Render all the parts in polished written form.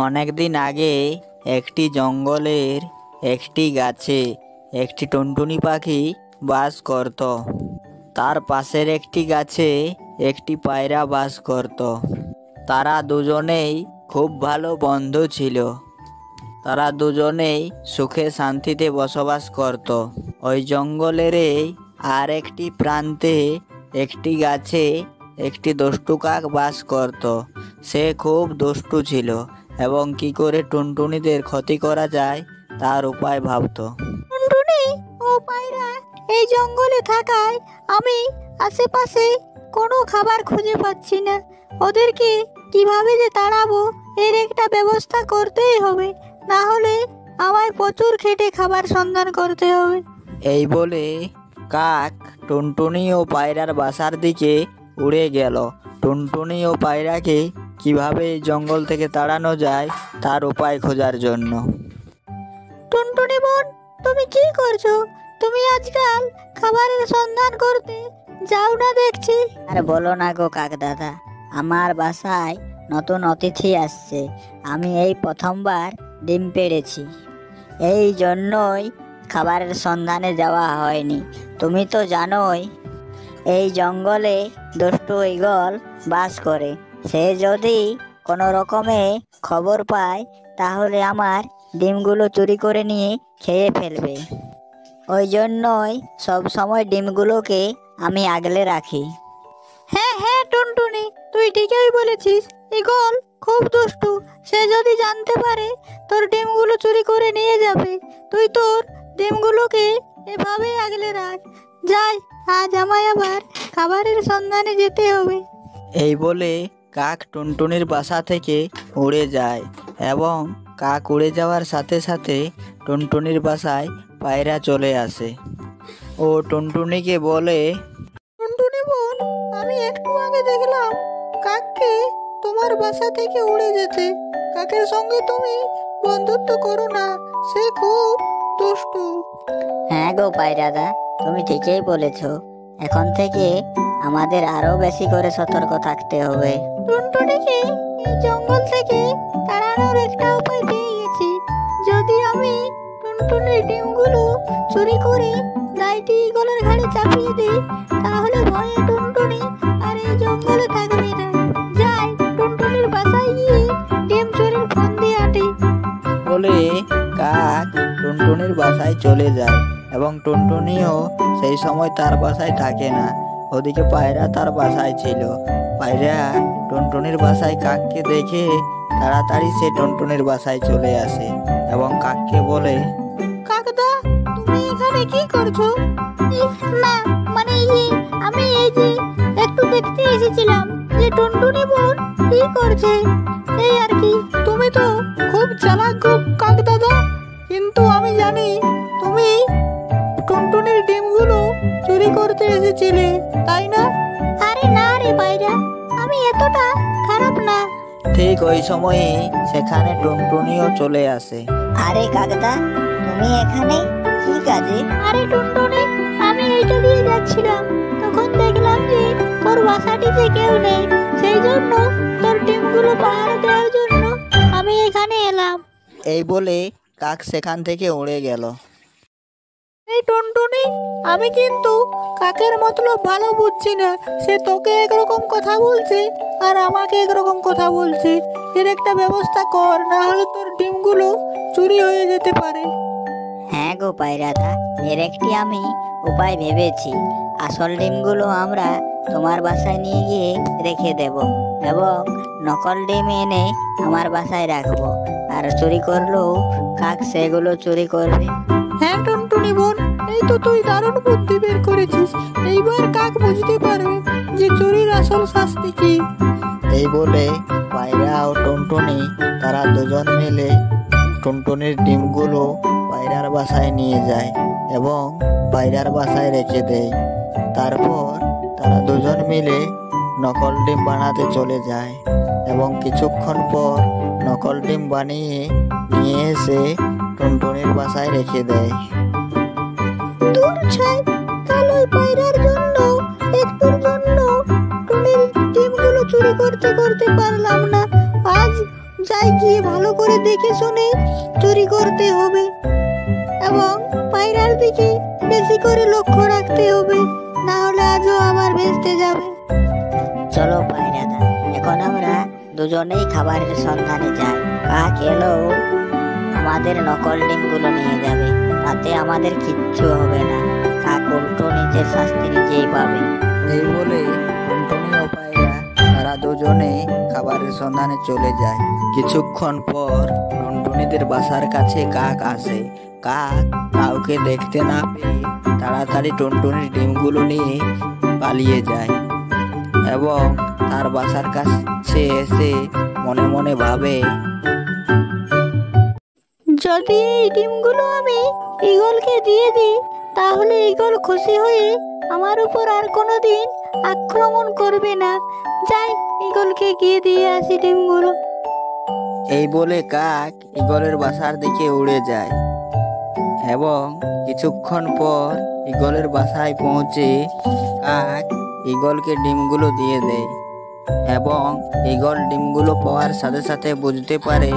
অনেকদিন আগে একটি জঙ্গলের একটি গাছে একটি টুনটুনি পাখি বাস করত। তার পাশের একটি গাছে একটি পায়রা বাস করত। তারা দুজনেই খুব ভালো বন্ধু ছিল। তারা দুজনেই সুখে শান্তিতে বসবাস করত। ওই জঙ্গলেরই আর একটি প্রান্তে একটি গাছে একটি দুষ্টু কাক বাস করত। সে খুব দুষ্টু ছিল এবং কি করে টুনটুনিদের ক্ষতি করা যায় তার উপায় ভাবতো। টুনটুনি ও পায়রা এই জঙ্গলে থাকায় আমি আশেপাশে কোনো খাবার খুঁজে পাচ্ছি না। ওদেরকে কিভাবে যে তাড়াবো এর একটা ব্যবস্থা করতেই হবে, না হলে আমায় প্রচুর খেটে খাবার সন্ধান করতে হবে। এই বলে কাক টুনটুনি ও পায়রার বাসার দিকে উড়ে গেল। টুনটুনি ও পায়রাকে কিভাবে এই জঙ্গল থেকে তাড়ানো যায় তার উপায় খোঁজার জন্য। টুনটুনি বোন, তুমি কি করছো? তুমি আজকাল খাবারের সন্ধান করতে যাও না দেখছি। আর বলো না গো কাক দাদা, আমার বাসায় নতুন অতিথি আসছে। আমি এই প্রথমবার ডিম পেড়েছি, এই জন্যই খাবারের সন্ধানে যাওয়া হয়নি। তুমি তো জানোই এই জঙ্গলে দুষ্টু ঈগল বাস করে। সে যদি কোনো রকমে খবর পায় তাহলে আমার ডিমগুলো চুরি করে নিয়ে খেয়ে ফেলবে। ওই জন্যই সব সময় ডিমগুলোকে আমি আগলে রাখি। হ্যাঁ হ্যাঁ টুনটুনি, তুই ঠিকই বলেছিস। ঈগল খুব দুষ্টু। সে যদি জানতে পারে তোর ডিমগুলো চুরি করে নিয়ে যাবে, তুই তোর ডিমগুলোকে এভাবেই আগলে রাখ। যাই, আজ আমায় আবার খাবারের সন্ধানে যেতে হবে। এই বলে কাক টুনটুনির বাসা থেকে উড়ে যায় এবং কাক উড়ে যাওয়ার সাথে সাথে টুনটুনির বাসায় পায়রা চলে আসে ও টুনটুনিকে বলে, টুনটুনি বোন, আমি একটু আগে দেখলাম কাককে তোমার বাসা থেকে উড়ে যেতে। কাকের সঙ্গে তুমি বন্ধুত্ব করো না, সে খুব দুষ্টু। হ্যাঁ গো পায়রাদা, তুমি ঠিকই বলেছ। এখন থেকে আমাদের আরো বেশি করে সতর্ক থাকতে হবে। টুনটুনিকে এই জঙ্গল থেকে তাড়ানোর একটা উপায় পেয়ে গেছি। যদি আমি টুনটুনির ডিমগুলো চুরি করে লাইটি ঈগলের ঘাড়ে চাপিয়ে দিই, তাহলে ভয়ে টুনটুনি আর এই জঙ্গলে থাকবে না। যাই, টুনটুনির বাসায় গিয়ে ডিম চুরির ফন্দি আঁটি। বলে কাক টুনটুনির বাসায় চলে যায় এবং টুনটুনিও সেই সময় তার বাসায় থাকে না। ওদিকে পায়রা তার বাসায় ছিল। পায়রা টুনটুনির বাসায় কাককে দেখে তাড়াতাড়ি সে টুনটুনির বাসায় চলে আসে এবং কাককে বলে, কাকদা, তুমি এখানে কি করছো? না, মানে আমি এই যে একটু দেখতে এসেছিলাম যে টুনটুনি বোন কি করছে, এই আর কি। তুমি তো খুব চালাক গো কাকদাদা, কিন্তু আমি জানি তুমি টুনটুনির ডিমগুলো চুরি করতে এসেছিলে, তাই না? আরে না রে পায়রা, আমি এতটা খারাপ না। ঠিক ওই সময়ই সেখানে টুনটুনিও চলে আসে। আরে কাকদা, তুমি এখানে কি কাজে? আরে টুনটুনি, আমি এইটা দিয়ে যাচ্ছিলাম, তখন দেখলাম যে তোর বাসাটিতে কেউ নেই। সেই জন্য তোর ডিমগুলো পাহারা দেওয়ার জন্য আমি এখানে এলাম। এই বলে কাক সেখান থেকে উড়ে গেল। এই টুনটুনি, আমি কিন্তু কাকের মতলব ভালো বুঝছি না। সে তোকে একরকম কথা বলছে আর আমাকে একরকম কথা বলছে। এর একটা ব্যবস্থা কর, না হলে তোর ডিমগুলো চুরি হয়ে যেতে পারে। হ্যাঁ গো পায়রাদা, এর একটি আমি উপায় ভেবেছি। আসল ডিমগুলো আমরা তোমার বাসায় নিয়ে গিয়ে রেখে দেব এবং নকল ডিম এনে আমার বাসায় রাখবো। আর চুরি করলেও কাক সেগুলো চুরি করবে। হ্যাঁ টুনটুনি বোন, এই তো তুই দারুণ বুদ্ধি বের করেছিস। এইবার কাক বুঝতে পারবে যে চুরির আসল শাস্তি কি। এই বলে পায়রা ও টুনটুনি তারা দুজন মিলে টুনটুনির ডিমগুলো পায়রার বাসায় নিয়ে যায় এবং পায়রার বাসায় রেখে দেয়। তারপর তারা দুজন মিলে নকল ডিম বানাতে চলে যায় এবং কিছুক্ষণ পর নকল ডিম বানিয়ে নিয়ে এসে টুনটুনির বাসায় রেখে দেয়। দূর ছাই, কাল ওই পায়রার জন্য একটুর জন্য টুনির ডিমগুলো চুরি করতে করতে পারলাম না। আজ যা তাই গিয়ে ভালো করে দেখে শুনে চুরি করতে হবে এবং পায়রার দিকে বেশি করে লক্ষ্য রাখতে হবে, না হলে আজও আবার ভেস্তে যাবে। চলো পায়রাদা, এখন আমরা দুজনেই খাবারের সন্ধানে যাই। কাক এলো আমাদের নকল ডিমগুলো নিয়ে যাবে, তাতে আমাদের কিচ্ছু হবে না। কাক উল্টো নিজের শাস্তি নিজেই পাবে। এই বলে টুনটুনি ও পায়রা তারা দুজনে খাবারের সন্ধানে চলে যায়। কিছুক্ষণ পর টুনটুনিদের বাসার কাছে কাক আসে। কাক কাউকে দেখতে না পেয়ে তাড়াতাড়ি টুনটুনির ডিমগুলো নিয়ে পালিয়ে যায় এবং তার বাসার কাছে এসে মনে মনে ভাবে, যদি এই ডিমগুলো আমি ঈগলকে দিয়ে দিই, তাহলে ঈগল খুশি হয়ে আমার উপর আর কোনোদিন আক্রমণ করবে না। যাই, ঈগলকে গিয়ে দিয়ে আসি ডিমগুলো। এই বলে কাক ঈগলের বাসার দিকে উড়ে যায় এবং কিছুক্ষণ পর ঈগলের বাসায় পৌঁছে কাক ঈগলকে ডিমগুলো দিয়ে দেয় এবং ঈগল ডিমগুলো পাওয়ার সাথে সাথে বুঝতে পারে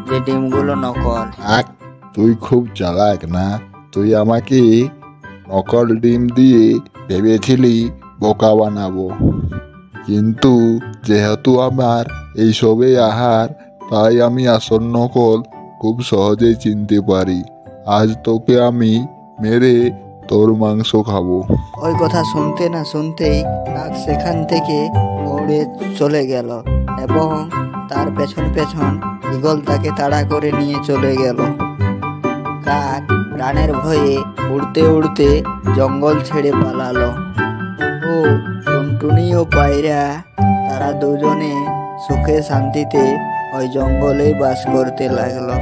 যে ডিমগুলো নকল। কাক, তুই খুব চালাক না? তুই আমাকে নকল ডিম দিয়ে ভেবেছিলি বোকা বানাবো, কিন্তু যেহেতু আমার এইসবেই আহার, তাই আমি আসল নকল খুব সহজেই চিনতে পারি। আজ তোকে আমি মেরে তোর মাংস খাবো। ওই কথা শুনতে না শুনতেই কাক সেখান থেকে উড়ে চলে গেল এবং তার পেছন পেছন ঈগল তাকে তাড়া করে নিয়ে চলে গেল। কাক প্রাণের ভয়ে উড়তে উড়তে জঙ্গল ছেড়ে পালালো। ও টুনটুনি ও পায়রা তারা দুজনে সুখে শান্তিতে ওই জঙ্গলেই বাস করতে লাগলো।